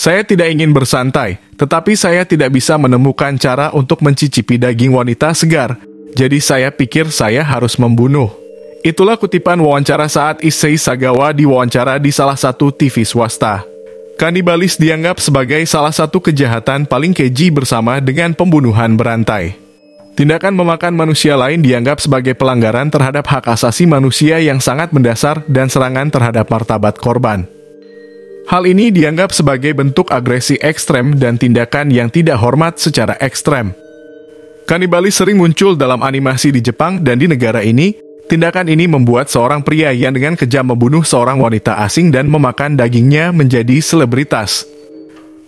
Saya tidak ingin bersantai, tetapi saya tidak bisa menemukan cara untuk mencicipi daging wanita segar. Jadi saya pikir saya harus membunuh. Itulah kutipan wawancara saat Issei Sagawa diwawancara di salah satu TV swasta. Kanibalis dianggap sebagai salah satu kejahatan paling keji bersama dengan pembunuhan berantai. Tindakan memakan manusia lain dianggap sebagai pelanggaran terhadap hak asasi manusia yang sangat mendasar dan serangan terhadap martabat korban. Hal ini dianggap sebagai bentuk agresi ekstrem dan tindakan yang tidak hormat secara ekstrem. Kanibalis sering muncul dalam animasi di Jepang dan di negara ini. Tindakan ini membuat seorang pria yang dengan kejam membunuh seorang wanita asing dan memakan dagingnya menjadi selebritas.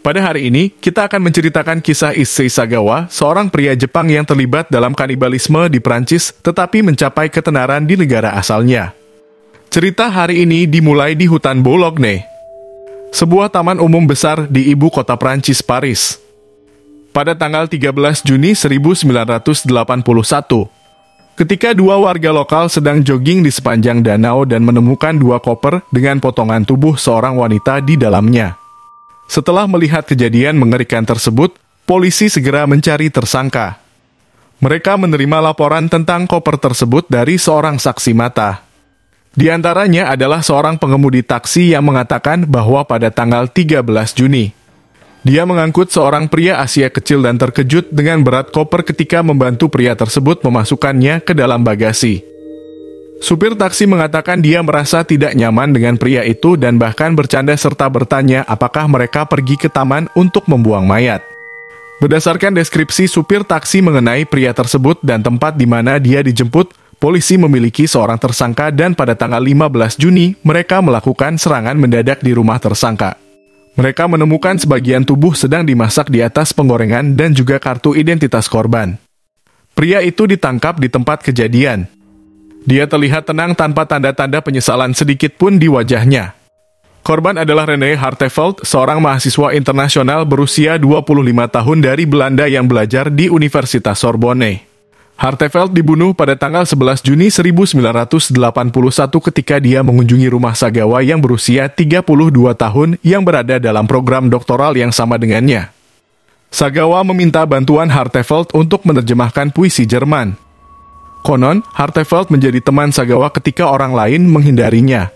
Pada hari ini, kita akan menceritakan kisah Issei Sagawa, seorang pria Jepang yang terlibat dalam kanibalisme di Prancis tetapi mencapai ketenaran di negara asalnya. Cerita hari ini dimulai di hutan Boulogne, sebuah taman umum besar di ibu kota Prancis, Paris. Pada tanggal 13 Juni 1981, ketika dua warga lokal sedang jogging di sepanjang danau dan menemukan dua koper dengan potongan tubuh seorang wanita di dalamnya. Setelah melihat kejadian mengerikan tersebut, polisi segera mencari tersangka. Mereka menerima laporan tentang koper tersebut dari seorang saksi mata. Di antaranya adalah seorang pengemudi taksi yang mengatakan bahwa pada tanggal 13 Juni, dia mengangkut seorang pria Asia kecil dan terkejut dengan berat koper ketika membantu pria tersebut memasukkannya ke dalam bagasi. Supir taksi mengatakan dia merasa tidak nyaman dengan pria itu dan bahkan bercanda serta bertanya apakah mereka pergi ke taman untuk membuang mayat. Berdasarkan deskripsi supir taksi mengenai pria tersebut dan tempat di mana dia dijemput, polisi memiliki seorang tersangka dan pada tanggal 15 Juni, mereka melakukan serangan mendadak di rumah tersangka. Mereka menemukan sebagian tubuh sedang dimasak di atas penggorengan dan juga kartu identitas korban. Pria itu ditangkap di tempat kejadian. Dia terlihat tenang tanpa tanda-tanda penyesalan sedikit pun di wajahnya. Korban adalah René Hartevelt, seorang mahasiswa internasional berusia 25 tahun dari Belanda yang belajar di Universitas Sorbonne. Hartevelt dibunuh pada tanggal 11 Juni 1981 ketika dia mengunjungi rumah Sagawa yang berusia 32 tahun yang berada dalam program doktoral yang sama dengannya. Sagawa meminta bantuan Hartevelt untuk menerjemahkan puisi Jerman. Konon, Hartevelt menjadi teman Sagawa ketika orang lain menghindarinya.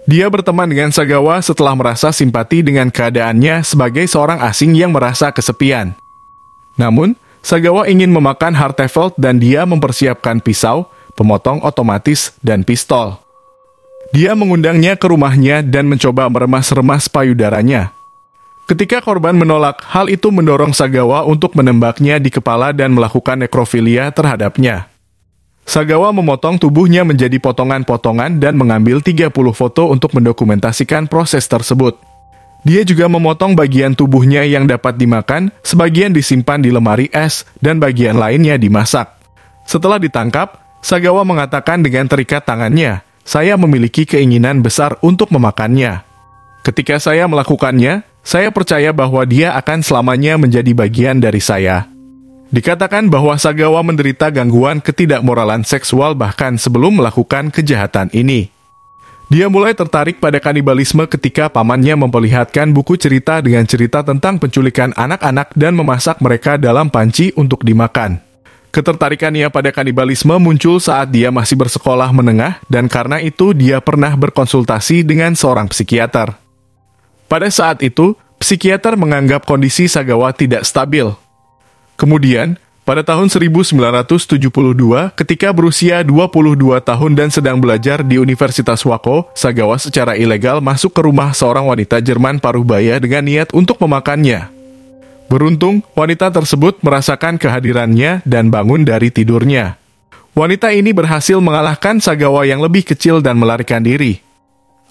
Dia berteman dengan Sagawa setelah merasa simpati dengan keadaannya sebagai seorang asing yang merasa kesepian. Namun, Sagawa ingin memakan Hartevelt dan dia mempersiapkan pisau, pemotong otomatis, dan pistol. Dia mengundangnya ke rumahnya dan mencoba meremas-remas payudaranya. Ketika korban menolak, hal itu mendorong Sagawa untuk menembaknya di kepala dan melakukan nekrofilia terhadapnya. Sagawa memotong tubuhnya menjadi potongan-potongan dan mengambil 30 foto untuk mendokumentasikan proses tersebut. Dia juga memotong bagian tubuhnya yang dapat dimakan, sebagian disimpan di lemari es, dan bagian lainnya dimasak. Setelah ditangkap, Sagawa mengatakan dengan terikat tangannya, "Saya memiliki keinginan besar untuk memakannya. Ketika saya melakukannya, saya percaya bahwa dia akan selamanya menjadi bagian dari saya." Dikatakan bahwa Sagawa menderita gangguan ketidakmoralan seksual bahkan sebelum melakukan kejahatan ini. Dia mulai tertarik pada kanibalisme ketika pamannya memperlihatkan buku cerita dengan cerita tentang penculikan anak-anak dan memasak mereka dalam panci untuk dimakan. Ketertarikannya pada kanibalisme muncul saat dia masih bersekolah menengah dan karena itu dia pernah berkonsultasi dengan seorang psikiater. Pada saat itu, psikiater menganggap kondisi Sagawa tidak stabil. Kemudian, pada tahun 1972, ketika berusia 22 tahun dan sedang belajar di Universitas Wako, Sagawa secara ilegal masuk ke rumah seorang wanita Jerman paruh baya dengan niat untuk memakannya. Beruntung, wanita tersebut merasakan kehadirannya dan bangun dari tidurnya. Wanita ini berhasil mengalahkan Sagawa yang lebih kecil dan melarikan diri.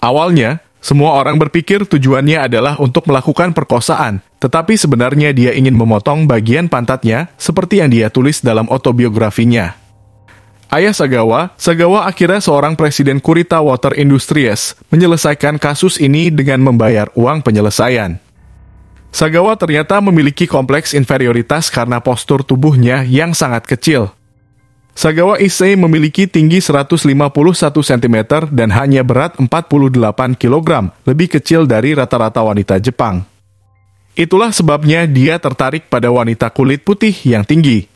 Awalnya, semua orang berpikir tujuannya adalah untuk melakukan perkosaan, tetapi sebenarnya dia ingin memotong bagian pantatnya, seperti yang dia tulis dalam autobiografinya. Ayah Sagawa, Sagawa akhirnya seorang presiden Kurita Water Industries, menyelesaikan kasus ini dengan membayar uang penyelesaian. Sagawa ternyata memiliki kompleks inferioritas karena postur tubuhnya yang sangat kecil. Sagawa Issei memiliki tinggi 151 cm dan hanya berat 48 kg, lebih kecil dari rata-rata wanita Jepang. Itulah sebabnya dia tertarik pada wanita kulit putih yang tinggi.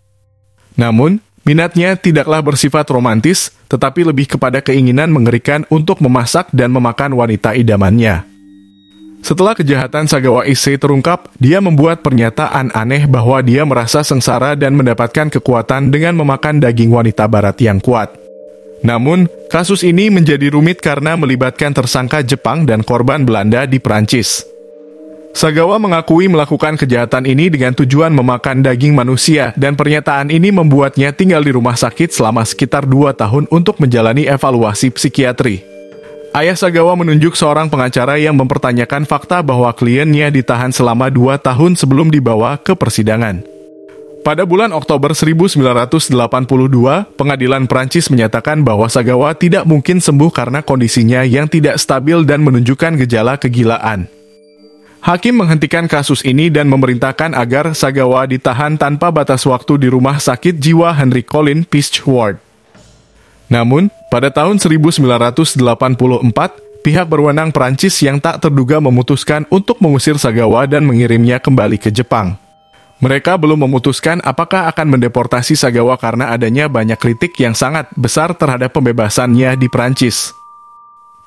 Namun, minatnya tidaklah bersifat romantis, tetapi lebih kepada keinginan mengerikan untuk memasak dan memakan wanita idamannya. Setelah kejahatan Sagawa Issei terungkap, dia membuat pernyataan aneh bahwa dia merasa sengsara dan mendapatkan kekuatan dengan memakan daging wanita barat yang kuat. Namun, kasus ini menjadi rumit karena melibatkan tersangka Jepang dan korban Belanda di Prancis. Sagawa mengakui melakukan kejahatan ini dengan tujuan memakan daging manusia, dan pernyataan ini membuatnya tinggal di rumah sakit selama sekitar 2 tahun untuk menjalani evaluasi psikiatri. Ayah Sagawa menunjuk seorang pengacara yang mempertanyakan fakta bahwa kliennya ditahan selama 2 tahun sebelum dibawa ke persidangan. Pada bulan Oktober 1982, pengadilan Prancis menyatakan bahwa Sagawa tidak mungkin sembuh karena kondisinya yang tidak stabil dan menunjukkan gejala kegilaan. Hakim menghentikan kasus ini dan memerintahkan agar Sagawa ditahan tanpa batas waktu di rumah sakit jiwa Henry Colin Peach Ward. Namun, pada tahun 1984, pihak berwenang Prancis yang tak terduga memutuskan untuk mengusir Sagawa dan mengirimnya kembali ke Jepang. Mereka belum memutuskan apakah akan mendeportasi Sagawa karena adanya banyak kritik yang sangat besar terhadap pembebasannya di Prancis.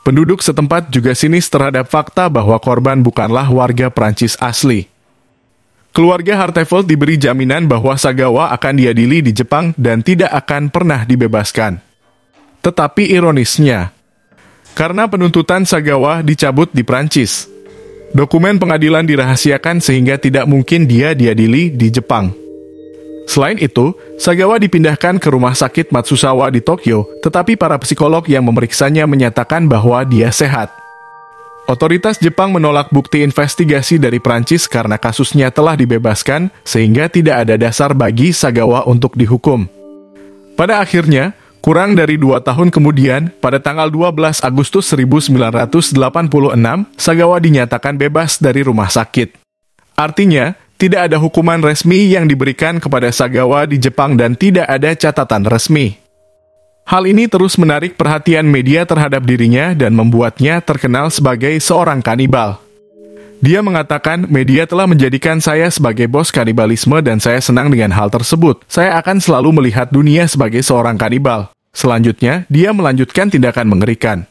Penduduk setempat juga sinis terhadap fakta bahwa korban bukanlah warga Prancis asli. Keluarga Hartevelt diberi jaminan bahwa Sagawa akan diadili di Jepang dan tidak akan pernah dibebaskan. Tetapi ironisnya, karena penuntutan Sagawa dicabut di Prancis, dokumen pengadilan dirahasiakan sehingga tidak mungkin dia diadili di Jepang. Selain itu, Sagawa dipindahkan ke rumah sakit Matsusawa di Tokyo, tetapi para psikolog yang memeriksanya menyatakan bahwa dia sehat. Otoritas Jepang menolak bukti investigasi dari Prancis karena kasusnya telah dibebaskan, sehingga tidak ada dasar bagi Sagawa untuk dihukum. Pada akhirnya, kurang dari 2 tahun kemudian, pada tanggal 12 Agustus 1986, Sagawa dinyatakan bebas dari rumah sakit. Artinya, tidak ada hukuman resmi yang diberikan kepada Sagawa di Jepang dan tidak ada catatan resmi. Hal ini terus menarik perhatian media terhadap dirinya dan membuatnya terkenal sebagai seorang kanibal. Dia mengatakan, media telah menjadikan saya sebagai bos kanibalisme dan saya senang dengan hal tersebut. Saya akan selalu melihat dunia sebagai seorang kanibal. Selanjutnya, dia melanjutkan tindakan mengerikan.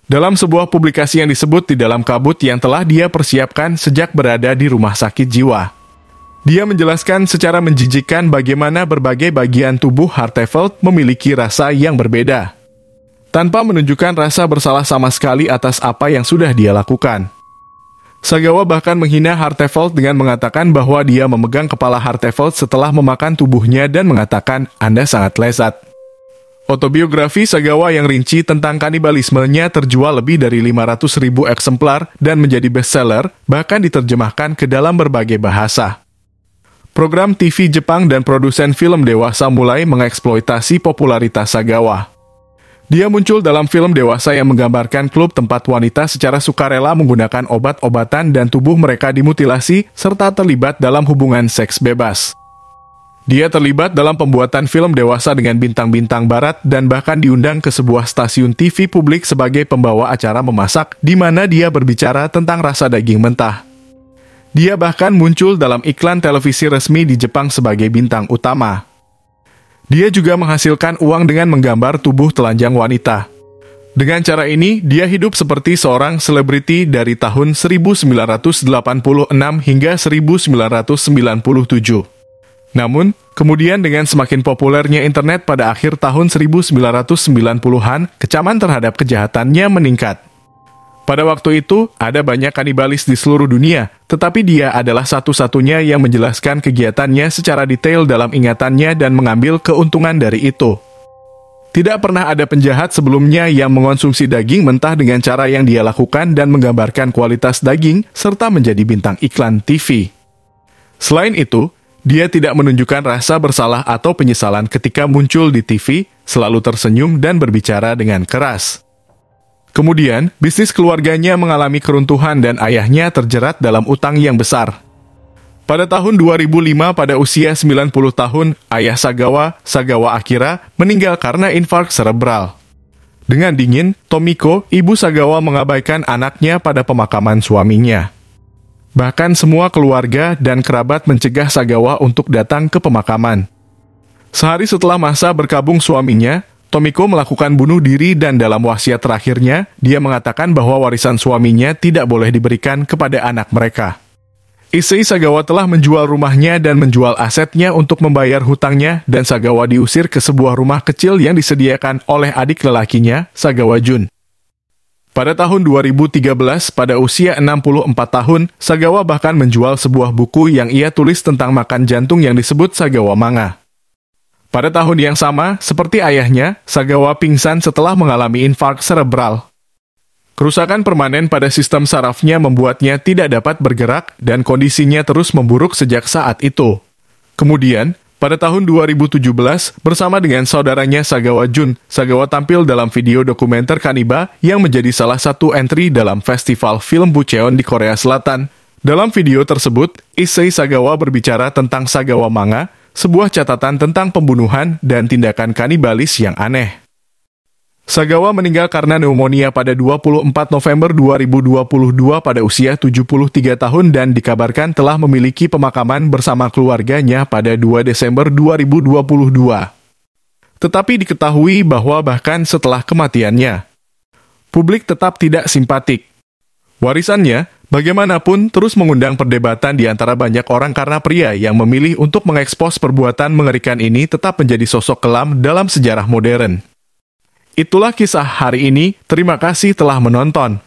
Dalam sebuah publikasi yang disebut di dalam kabut yang telah dia persiapkan sejak berada di rumah sakit jiwa. Dia menjelaskan secara menjijikkan bagaimana berbagai bagian tubuh Hartevelt memiliki rasa yang berbeda, tanpa menunjukkan rasa bersalah sama sekali atas apa yang sudah dia lakukan. Sagawa bahkan menghina Hartevelt dengan mengatakan bahwa dia memegang kepala Hartevelt setelah memakan tubuhnya dan mengatakan, "Anda sangat lezat." Autobiografi Sagawa yang rinci tentang kanibalismenya terjual lebih dari 500.000 eksemplar dan menjadi bestseller, bahkan diterjemahkan ke dalam berbagai bahasa. Program TV Jepang dan produsen film dewasa mulai mengeksploitasi popularitas Sagawa. Dia muncul dalam film dewasa yang menggambarkan klub tempat wanita secara sukarela menggunakan obat-obatan dan tubuh mereka dimutilasi, serta terlibat dalam hubungan seks bebas. Dia terlibat dalam pembuatan film dewasa dengan bintang-bintang barat dan bahkan diundang ke sebuah stasiun TV publik sebagai pembawa acara memasak, di mana dia berbicara tentang rasa daging mentah. Dia bahkan muncul dalam iklan televisi resmi di Jepang sebagai bintang utama. Dia juga menghasilkan uang dengan menggambar tubuh telanjang wanita. Dengan cara ini, dia hidup seperti seorang selebriti dari tahun 1986 hingga 1997. Namun, kemudian dengan semakin populernya internet pada akhir tahun 1990-an, kecaman terhadap kejahatannya meningkat. Pada waktu itu, ada banyak kanibalis di seluruh dunia, tetapi dia adalah satu-satunya yang menjelaskan kegiatannya secara detail dalam ingatannya dan mengambil keuntungan dari itu. Tidak pernah ada penjahat sebelumnya yang mengonsumsi daging mentah dengan cara yang dia lakukan dan menggambarkan kualitas daging, serta menjadi bintang iklan TV. Selain itu, dia tidak menunjukkan rasa bersalah atau penyesalan ketika muncul di TV, selalu tersenyum dan berbicara dengan keras. Kemudian, bisnis keluarganya mengalami keruntuhan dan ayahnya terjerat dalam utang yang besar. Pada tahun 2005, pada usia 90 tahun, ayah Sagawa, Sagawa Akira, meninggal karena infark serebral. Dengan dingin, Tomiko, ibu Sagawa mengabaikan anaknya pada pemakaman suaminya. Bahkan semua keluarga dan kerabat mencegah Sagawa untuk datang ke pemakaman. Sehari setelah masa berkabung suaminya, Tomiko melakukan bunuh diri dan dalam wasiat terakhirnya, dia mengatakan bahwa warisan suaminya tidak boleh diberikan kepada anak mereka. Issei Sagawa telah menjual rumahnya dan menjual asetnya untuk membayar hutangnya, dan Sagawa diusir ke sebuah rumah kecil yang disediakan oleh adik lelakinya, Sagawa Jun. Pada tahun 2013, pada usia 64 tahun, Sagawa bahkan menjual sebuah buku yang ia tulis tentang makan jantung yang disebut Sagawa Manga. Pada tahun yang sama, seperti ayahnya, Sagawa pingsan setelah mengalami infark serebral. Kerusakan permanen pada sistem sarafnya membuatnya tidak dapat bergerak dan kondisinya terus memburuk sejak saat itu. Kemudian, pada tahun 2017, bersama dengan saudaranya Sagawa Jun, Sagawa tampil dalam video dokumenter Kaniba yang menjadi salah satu entry dalam festival film Bucheon di Korea Selatan. Dalam video tersebut, Issei Sagawa berbicara tentang Sagawa Manga, sebuah catatan tentang pembunuhan dan tindakan kanibalis yang aneh. Sagawa meninggal karena pneumonia pada 24 November 2022 pada usia 73 tahun dan dikabarkan telah memiliki pemakaman bersama keluarganya pada 2 Desember 2022. Tetapi diketahui bahwa bahkan setelah kematiannya, publik tetap tidak simpatik. Warisannya, bagaimanapun, terus mengundang perdebatan di antara banyak orang karena pria yang memilih untuk mengekspos perbuatan mengerikan ini tetap menjadi sosok kelam dalam sejarah modern. Itulah kisah hari ini, terima kasih telah menonton.